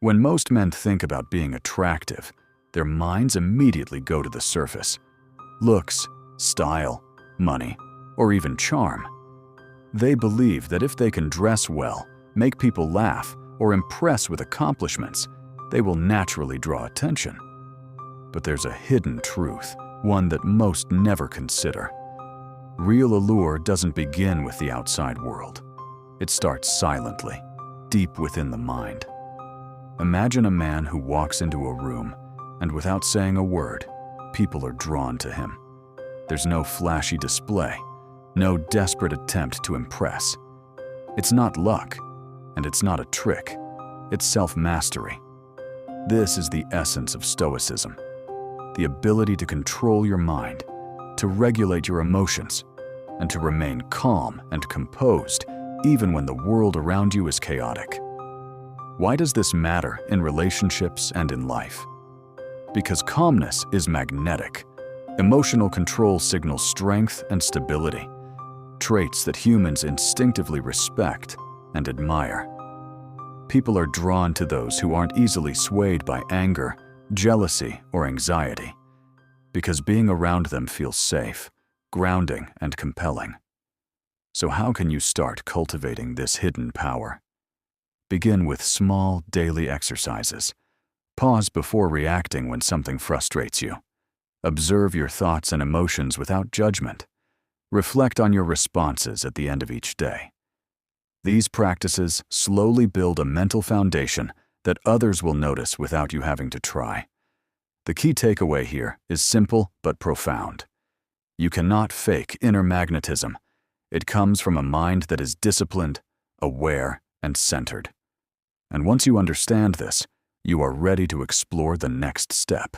When most men think about being attractive, their minds immediately go to the surface. Looks, style, money, or even charm. They believe that if they can dress well, make people laugh, or impress with accomplishments, they will naturally draw attention. But there's a hidden truth, one that most never consider. Real allure doesn't begin with the outside world. It starts silently, deep within the mind. Imagine a man who walks into a room, and without saying a word, people are drawn to him. There's no flashy display, no desperate attempt to impress. It's not luck, and it's not a trick. It's self-mastery. This is the essence of Stoicism. The ability to control your mind, to regulate your emotions, and to remain calm and composed even when the world around you is chaotic. Why does this matter in relationships and in life? Because calmness is magnetic. Emotional control signals strength and stability, traits that humans instinctively respect and admire. People are drawn to those who aren't easily swayed by anger, jealousy, or anxiety, because being around them feels safe, grounding, and compelling. So how can you start cultivating this hidden power? Begin with small, daily exercises. Pause before reacting when something frustrates you. Observe your thoughts and emotions without judgment. Reflect on your responses at the end of each day. These practices slowly build a mental foundation that others will notice without you having to try. The key takeaway here is simple but profound. You cannot fake inner magnetism. It comes from a mind that is disciplined, aware, and centered. And once you understand this, you are ready to explore the next step: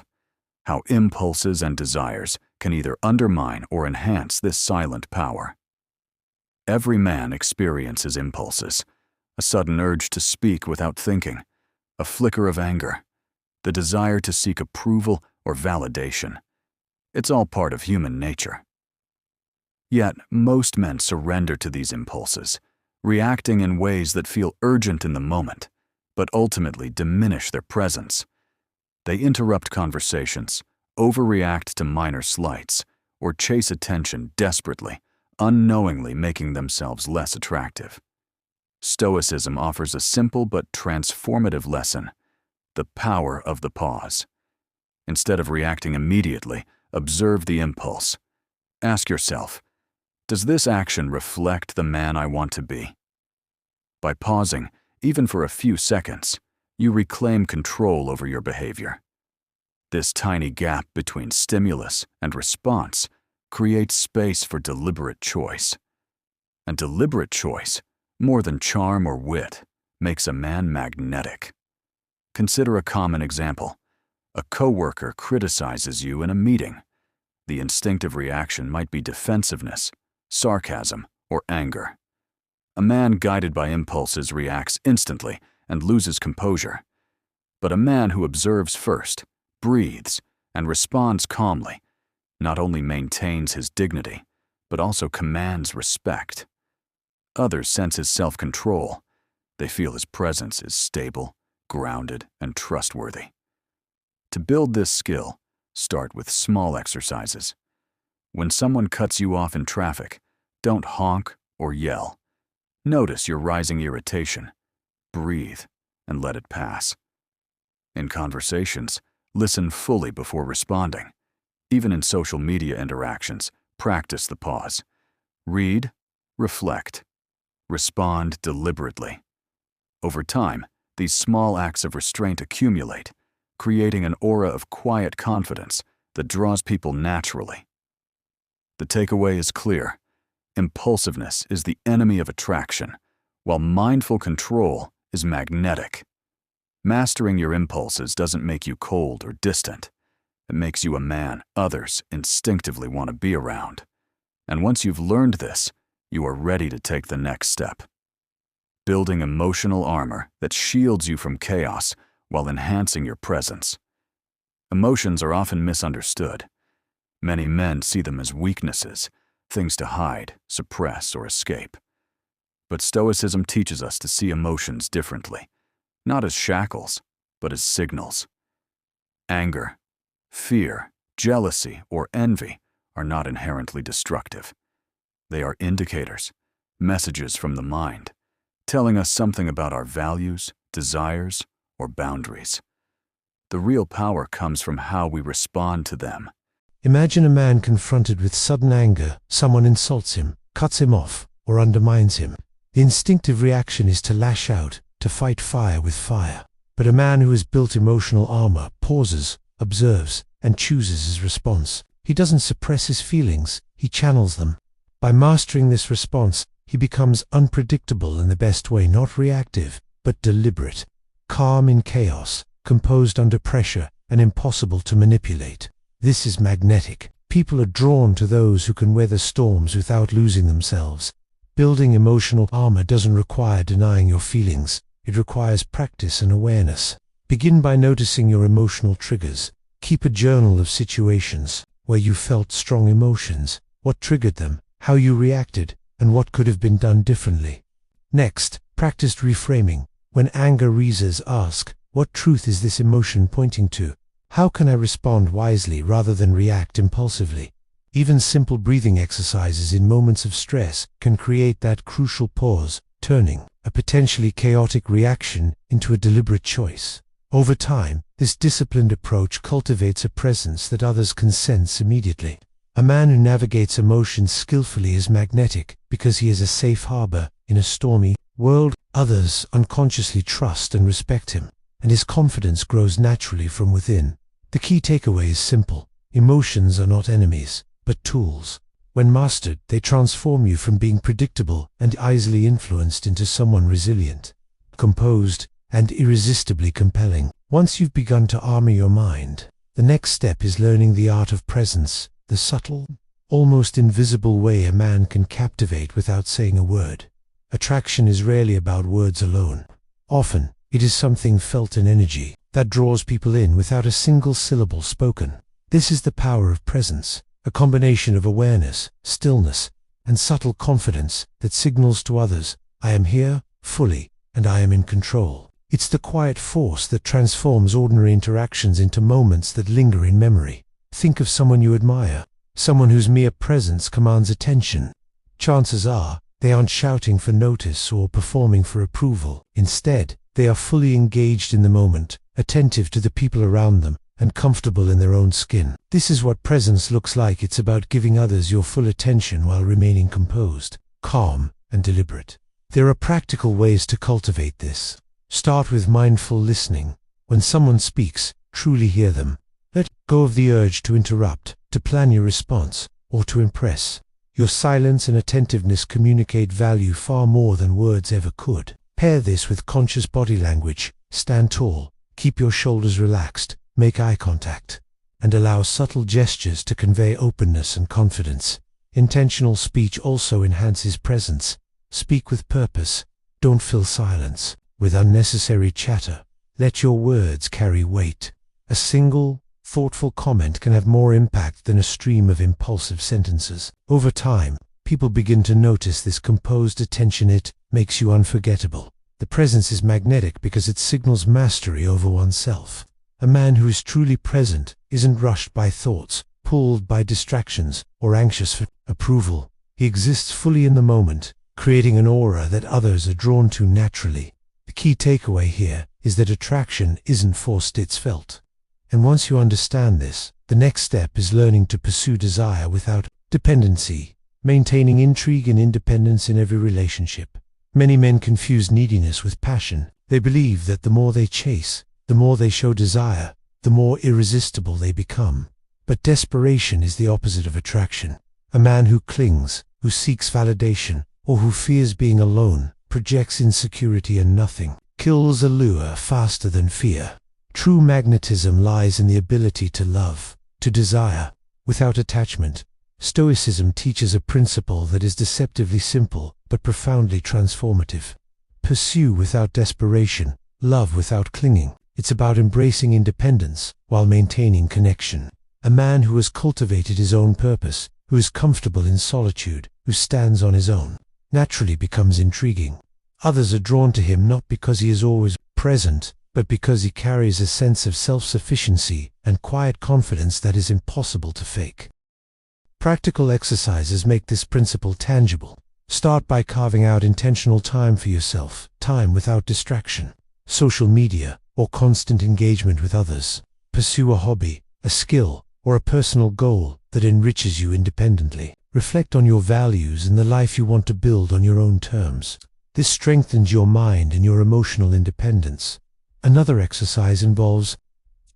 how impulses and desires can either undermine or enhance this silent power. Every man experiences impulses: a sudden urge to speak without thinking, a flicker of anger, the desire to seek approval or validation. It's all part of human nature. Yet, most men surrender to these impulses, reacting in ways that feel urgent in the moment, but ultimately diminish their presence. They interrupt conversations, overreact to minor slights, or chase attention desperately, unknowingly making themselves less attractive. Stoicism offers a simple but transformative lesson: the power of the pause. Instead of reacting immediately, observe the impulse. Ask yourself, does this action reflect the man I want to be? By pausing, even for a few seconds, you reclaim control over your behavior. This tiny gap between stimulus and response creates space for deliberate choice. And deliberate choice, more than charm or wit, makes a man magnetic. Consider a common example. A coworker criticizes you in a meeting. The instinctive reaction might be defensiveness, sarcasm, or anger. A man guided by impulses reacts instantly and loses composure. But a man who observes first, breathes, and responds calmly not only maintains his dignity, but also commands respect. Others sense his self-control. They feel his presence is stable, grounded, and trustworthy. To build this skill, start with small exercises. When someone cuts you off in traffic, don't honk or yell. Notice your rising irritation. Breathe and let it pass. In conversations, listen fully before responding. Even in social media interactions, practice the pause. Read, reflect, respond deliberately. Over time, these small acts of restraint accumulate, creating an aura of quiet confidence that draws people naturally. The takeaway is clear. Impulsiveness is the enemy of attraction, while mindful control is magnetic. Mastering your impulses doesn't make you cold or distant. It makes you a man others instinctively want to be around. And once you've learned this, you are ready to take the next step. Building emotional armor that shields you from chaos while enhancing your presence. Emotions are often misunderstood. Many men see them as weaknesses, things to hide, suppress, or escape. But Stoicism teaches us to see emotions differently, not as shackles, but as signals. Anger, fear, jealousy, or envy are not inherently destructive. They are indicators, messages from the mind, telling us something about our values, desires, or boundaries. The real power comes from how we respond to them. Imagine a man confronted with sudden anger. Someone insults him, cuts him off, or undermines him. The instinctive reaction is to lash out, to fight fire with fire. But a man who has built emotional armor pauses, observes, and chooses his response. He doesn't suppress his feelings, he channels them. By mastering this response, he becomes unpredictable in the best way, not reactive, but deliberate, calm in chaos, composed under pressure, and impossible to manipulate. This is magnetic. People are drawn to those who can weather storms without losing themselves. Building emotional armor doesn't require denying your feelings. It requires practice and awareness. Begin by noticing your emotional triggers. Keep a journal of situations where you felt strong emotions, what triggered them, how you reacted, and what could have been done differently. Next, practice reframing. When anger rises, ask, what truth is this emotion pointing to? How can I respond wisely rather than react impulsively? Even simple breathing exercises in moments of stress can create that crucial pause, turning a potentially chaotic reaction into a deliberate choice. Over time, this disciplined approach cultivates a presence that others can sense immediately. A man who navigates emotions skillfully is magnetic because he is a safe harbor in a stormy world. Others unconsciously trust and respect him, and his confidence grows naturally from within. The key takeaway is simple. Emotions are not enemies, but tools. When mastered, they transform you from being predictable and easily influenced into someone resilient, composed, and irresistibly compelling. Once you've begun to armor your mind, the next step is learning the art of presence, the subtle, almost invisible way a man can captivate without saying a word. Attraction is rarely about words alone. Often, it is something felt in energy that draws people in without a single syllable spoken. This is the power of presence, a combination of awareness, stillness, and subtle confidence that signals to others, I am here, fully, and I am in control. It's the quiet force that transforms ordinary interactions into moments that linger in memory. Think of someone you admire, someone whose mere presence commands attention. Chances are, they aren't shouting for notice or performing for approval. Instead, they are fully engaged in the moment, attentive to the people around them, and comfortable in their own skin. This is what presence looks like. It's about giving others your full attention while remaining composed, calm, and deliberate. There are practical ways to cultivate this. Start with mindful listening. When someone speaks, truly hear them. Let go of the urge to interrupt, to plan your response, or to impress. Your silence and attentiveness communicate value far more than words ever could. Pair this with conscious body language. Stand tall, keep your shoulders relaxed, make eye contact, and allow subtle gestures to convey openness and confidence. Intentional speech also enhances presence. Speak with purpose. Don't fill silence with unnecessary chatter. Let your words carry weight. A single, thoughtful comment can have more impact than a stream of impulsive sentences. Over time, people begin to notice this composed attention. It makes you unforgettable. The presence is magnetic because it signals mastery over oneself. A man who is truly present isn't rushed by thoughts, pulled by distractions, or anxious for approval. He exists fully in the moment, creating an aura that others are drawn to naturally. The key takeaway here is that attraction isn't forced, it's felt. And once you understand this, the next step is learning to pursue desire without dependency, maintaining intrigue and independence in every relationship. Many men confuse neediness with passion. They believe that the more they chase, the more they show desire, the more irresistible they become. But desperation is the opposite of attraction. A man who clings, who seeks validation, or who fears being alone, projects insecurity, and nothing kills allure faster than fear. True magnetism lies in the ability to love, to desire, without attachment. Stoicism teaches a principle that is deceptively simple, but profoundly transformative. Pursue without desperation, love without clinging. It's about embracing independence while maintaining connection. A man who has cultivated his own purpose, who is comfortable in solitude, who stands on his own, naturally becomes intriguing. Others are drawn to him not because he is always present, but because he carries a sense of self-sufficiency and quiet confidence that is impossible to fake. Practical exercises make this principle tangible. Start by carving out intentional time for yourself, time without distraction, social media, or constant engagement with others. Pursue a hobby, a skill, or a personal goal that enriches you independently. Reflect on your values and the life you want to build on your own terms. This strengthens your mind and your emotional independence. Another exercise involves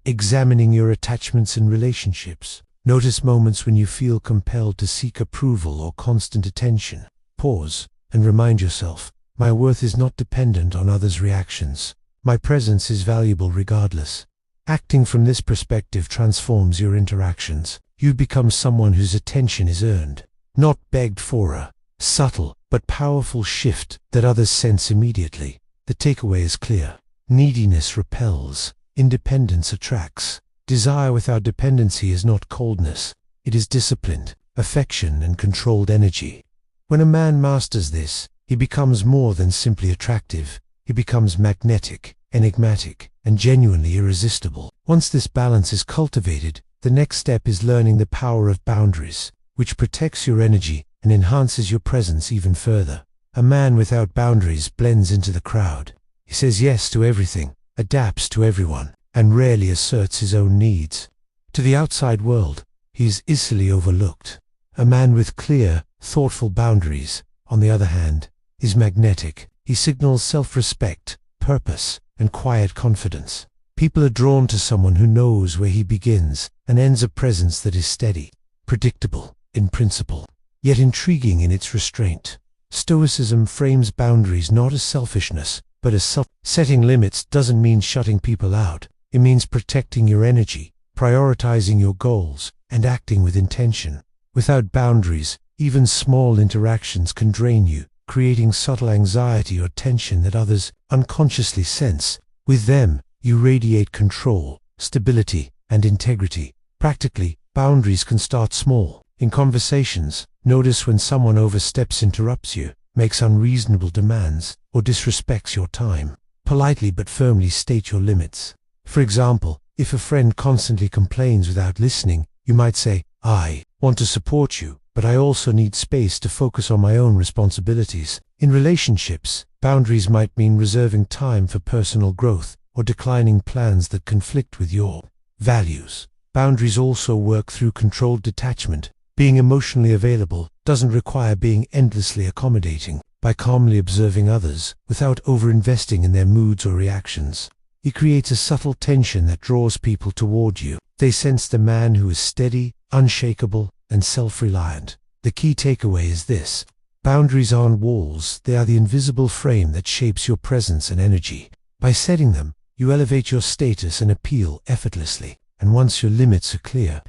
examining your attachments and relationships. Notice moments when you feel compelled to seek approval or constant attention. Pause and remind yourself, my worth is not dependent on others' reactions. My presence is valuable regardless. Acting from this perspective transforms your interactions. You become someone whose attention is earned, not begged for, a subtle but powerful shift that others sense immediately. The takeaway is clear. Neediness repels, independence attracts. Desire without dependency is not coldness. It is disciplined, affection, and controlled energy. When a man masters this, he becomes more than simply attractive. He becomes magnetic, enigmatic, and genuinely irresistible. Once this balance is cultivated, the next step is learning the power of boundaries, which protects your energy and enhances your presence even further. A man without boundaries blends into the crowd. He says yes to everything, adapts to everyone, and rarely asserts his own needs. To the outside world, he is easily overlooked. A man with clear, thoughtful boundaries, on the other hand, is magnetic. He signals self-respect, purpose, and quiet confidence. People are drawn to someone who knows where he begins and ends a presence that is steady, predictable in principle, yet intriguing in its restraint. Stoicism frames boundaries not as selfishness, but as setting limits doesn't mean shutting people out. It means protecting your energy, prioritizing your goals, and acting with intention. Without boundaries, even small interactions can drain you, creating subtle anxiety or tension that others unconsciously sense. With them, you radiate control, stability, and integrity. Practically, boundaries can start small. In conversations, notice when someone oversteps, interrupts you, makes unreasonable demands, or disrespects your time. Politely but firmly state your limits. For example, if a friend constantly complains without listening, you might say, I want to support you, but I also need space to focus on my own responsibilities. In relationships, boundaries might mean reserving time for personal growth or declining plans that conflict with your values. Boundaries also work through controlled detachment. Being emotionally available doesn't require being endlessly accommodating. By calmly observing others, without over-investing in their moods or reactions, it creates a subtle tension that draws people toward you. They sense the man who is steady, unshakable, and self-reliant. The key takeaway is this: boundaries aren't walls, they are the invisible frame that shapes your presence and energy. By setting them, you elevate your status and appeal effortlessly. And once your limits are clear,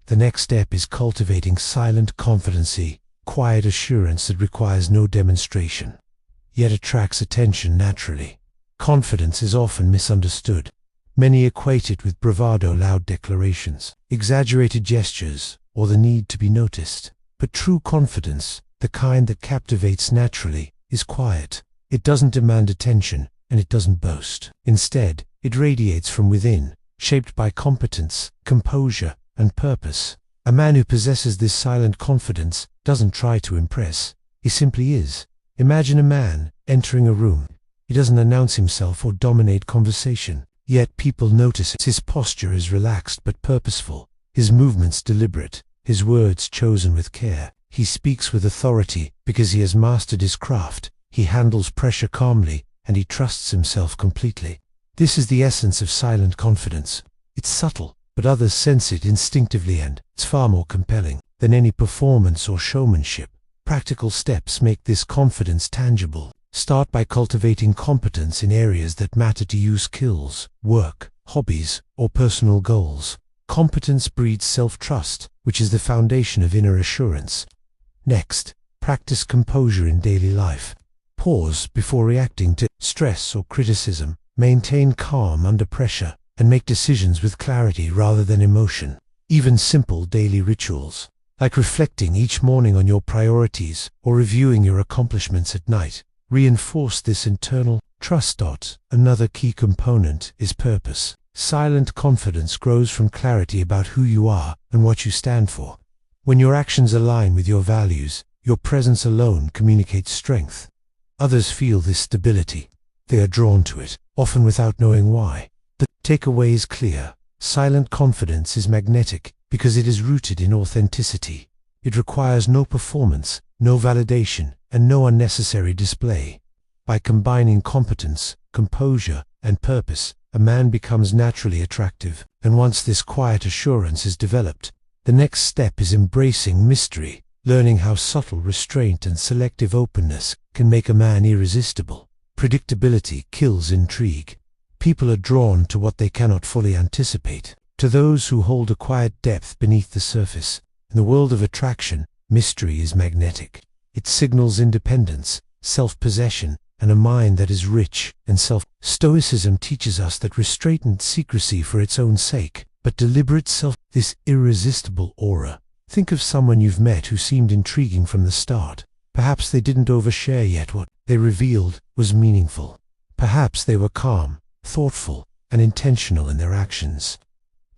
the next step is cultivating silent confidence, quiet assurance that requires no demonstration, yet attracts attention naturally. Confidence is often misunderstood. Many equate it with bravado, loud declarations, exaggerated gestures, or the need to be noticed. But true confidence, the kind that captivates naturally, is quiet. It doesn't demand attention, and it doesn't boast. Instead, it radiates from within, shaped by competence, composure, and purpose. A man who possesses this silent confidence doesn't try to impress. He simply is. Imagine a man entering a room. He doesn't announce himself or dominate conversation. Yet people notice it. His posture is relaxed but purposeful, his movements deliberate, his words chosen with care. He speaks with authority because he has mastered his craft. He handles pressure calmly, and he trusts himself completely. This is the essence of silent confidence. It's subtle, but others sense it instinctively, and it's far more compelling than any performance or showmanship. Practical steps make this confidence tangible. Start by cultivating competence in areas that matter to you: skills, work, hobbies, or personal goals. Competence breeds self-trust, which is the foundation of inner assurance. Next, practice composure in daily life. Pause before reacting to stress or criticism. Maintain calm under pressure, and make decisions with clarity rather than emotion. Even simple daily rituals, like reflecting each morning on your priorities or reviewing your accomplishments at night, reinforce this internal Trust. Another key component is purpose. Silent confidence grows from clarity about who you are and what you stand for. When your actions align with your values, your presence alone communicates strength. Others feel this stability. They are drawn to it, often without knowing why. The takeaway is clear. Silent confidence is magnetic because it is rooted in authenticity. It requires no performance, no validation, and no unnecessary display. By combining competence, composure, and purpose, a man becomes naturally attractive. And once this quiet assurance is developed, the next step is embracing mystery, learning how subtle restraint and selective openness can make a man irresistible. Predictability kills intrigue. People are drawn to what they cannot fully anticipate, to those who hold a quiet depth beneath the surface. In the world of attraction, mystery is magnetic. It signals independence, self-possession, and a mind that is rich and Stoicism teaches us that restraint and secrecy for its own sake, but deliberate this irresistible aura. Think of someone you've met who seemed intriguing from the start. Perhaps they didn't overshare yet what they revealed was meaningful. Perhaps they were calm, thoughtful, and intentional in their actions.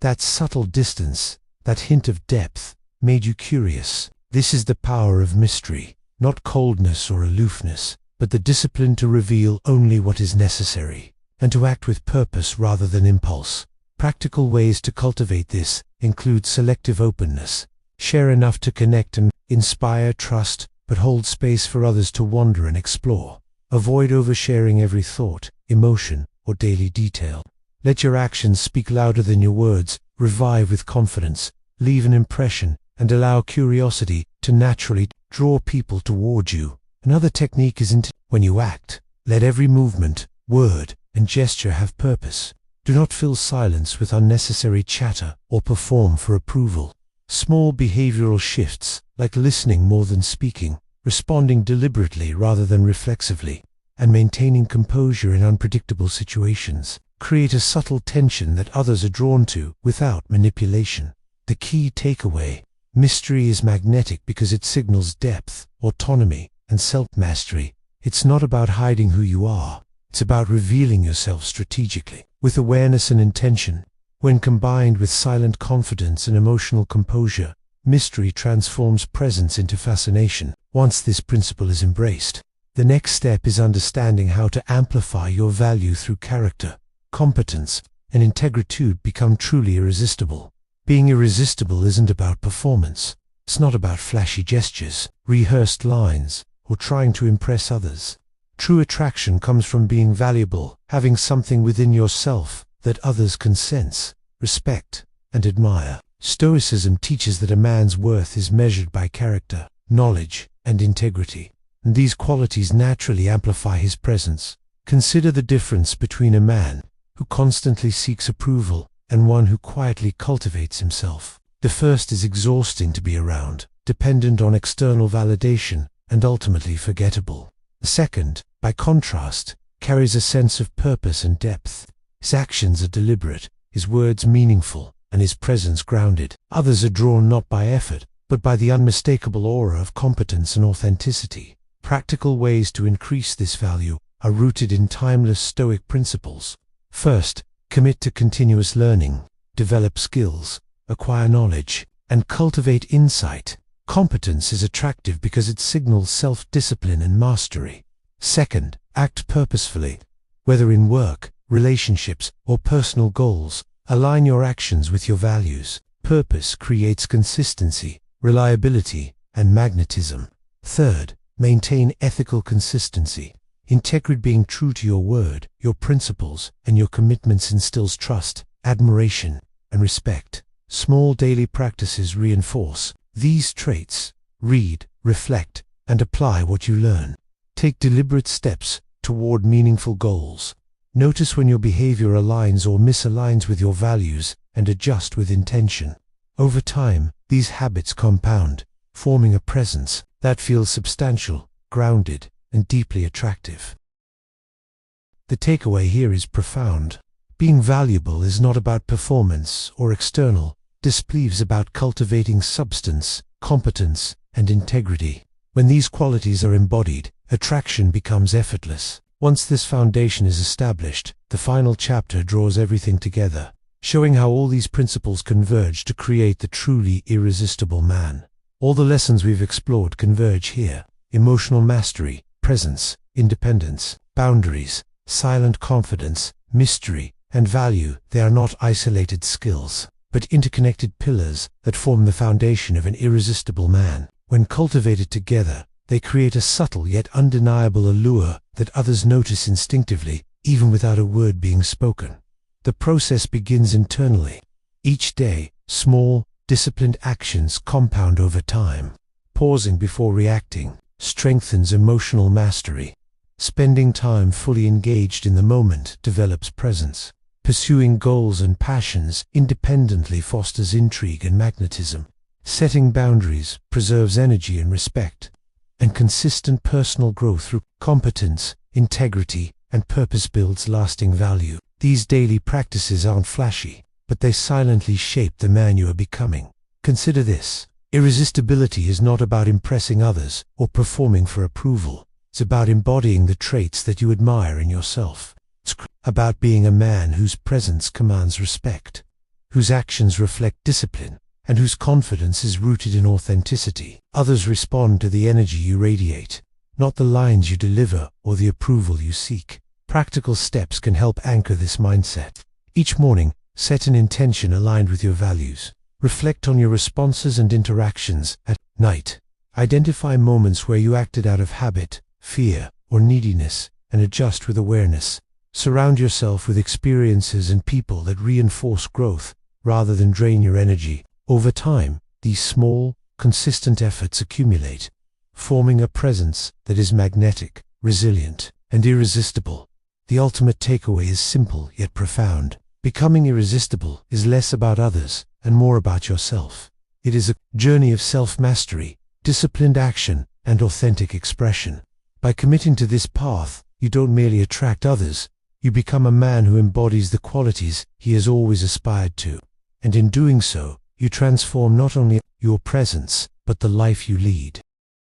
That subtle distance, that hint of depth, made you curious. This is the power of mystery, not coldness or aloofness, but the discipline to reveal only what is necessary, and to act with purpose rather than impulse. Practical ways to cultivate this include selective openness. Share enough to connect and inspire trust, but hold space for others to wander and explore. Avoid oversharing every thought, emotion, or daily detail. Let your actions speak louder than your words. Revive with confidence, leave an impression, and allow curiosity to naturally draw people toward you. Another technique is when you act, let every movement, word, and gesture have purpose. Do not fill silence with unnecessary chatter or perform for approval. Small behavioral shifts, like listening more than speaking, responding deliberately rather than reflexively, and maintaining composure in unpredictable situations, create a subtle tension that others are drawn to without manipulation. The key takeaway: mystery is magnetic because it signals depth, autonomy, and self-mastery. It's not about hiding who you are. It's about revealing yourself strategically, with awareness and intention. When combined with silent confidence and emotional composure, mystery transforms presence into fascination. Once this principle is embraced, the next step is understanding how to amplify your value through character, competence, and integrity become truly irresistible. Being irresistible isn't about performance. It's not about flashy gestures, rehearsed lines, or trying to impress others. True attraction comes from being valuable, having something within yourself that others can sense, respect, and admire. Stoicism teaches that a man's worth is measured by character, knowledge, and integrity, and these qualities naturally amplify his presence. Consider the difference between a man who constantly seeks approval and one who quietly cultivates himself. The first is exhausting to be around, dependent on external validation, and ultimately forgettable. The second, by contrast, carries a sense of purpose and depth. His actions are deliberate, his words meaningful, and his presence grounded. Others are drawn not by effort, but by the unmistakable aura of competence and authenticity. Practical ways to increase this value are rooted in timeless Stoic principles. First, commit to continuous learning, develop skills, acquire knowledge, and cultivate insight. Competence is attractive because it signals self-discipline and mastery. Second, act purposefully. Whether in work, relationships, or personal goals, align your actions with your values. Purpose creates consistency, reliability, and magnetism. Third, maintain ethical consistency. Integrity, being true to your word, your principles, and your commitments instills trust, admiration, and respect. Small daily practices reinforce these traits. Read, reflect, and apply what you learn. Take deliberate steps toward meaningful goals. Notice when your behavior aligns or misaligns with your values and adjust with intention. Over time, these habits compound, forming a presence that feels substantial, grounded, and deeply attractive. The takeaway here is profound. Being valuable is not about performance or external displays, about cultivating substance, competence, and integrity. When these qualities are embodied, attraction becomes effortless. Once this foundation is established, the final chapter draws everything together, showing how all these principles converge to create the truly irresistible man. All the lessons we've explored converge here: emotional mastery, presence, independence, boundaries, silent confidence, mystery, and value. They are not isolated skills, but interconnected pillars that form the foundation of an irresistible man. When cultivated together, they create a subtle yet undeniable allure that others notice instinctively, even without a word being spoken. The process begins internally. Each day, small, disciplined actions compound over time. Pausing before reacting strengthens emotional mastery. Spending time fully engaged in the moment develops presence. Pursuing goals and passions independently fosters intrigue and magnetism. Setting boundaries preserves energy and respect. And consistent personal growth through competence, integrity, and purpose builds lasting value. These daily practices aren't flashy, but they silently shape the man you are becoming. Consider this: irresistibility is not about impressing others or performing for approval. It's about embodying the traits that you admire in yourself. It's about being a man whose presence commands respect, whose actions reflect discipline, and whose confidence is rooted in authenticity. Others respond to the energy you radiate, not the lines you deliver or the approval you seek. Practical steps can help anchor this mindset. Each morning, set an intention aligned with your values. Reflect on your responses and interactions. At night, identify moments where you acted out of habit, fear, or neediness, and adjust with awareness. Surround yourself with experiences and people that reinforce growth rather than drain your energy. Over time, these small, consistent efforts accumulate, forming a presence that is magnetic, resilient, and irresistible. The ultimate takeaway is simple yet profound. Becoming irresistible is less about others and more about yourself. It is a journey of self-mastery, disciplined action, and authentic expression. By committing to this path, you don't merely attract others, you become a man who embodies the qualities he has always aspired to. And in doing so, you transform not only your presence, but the life you lead.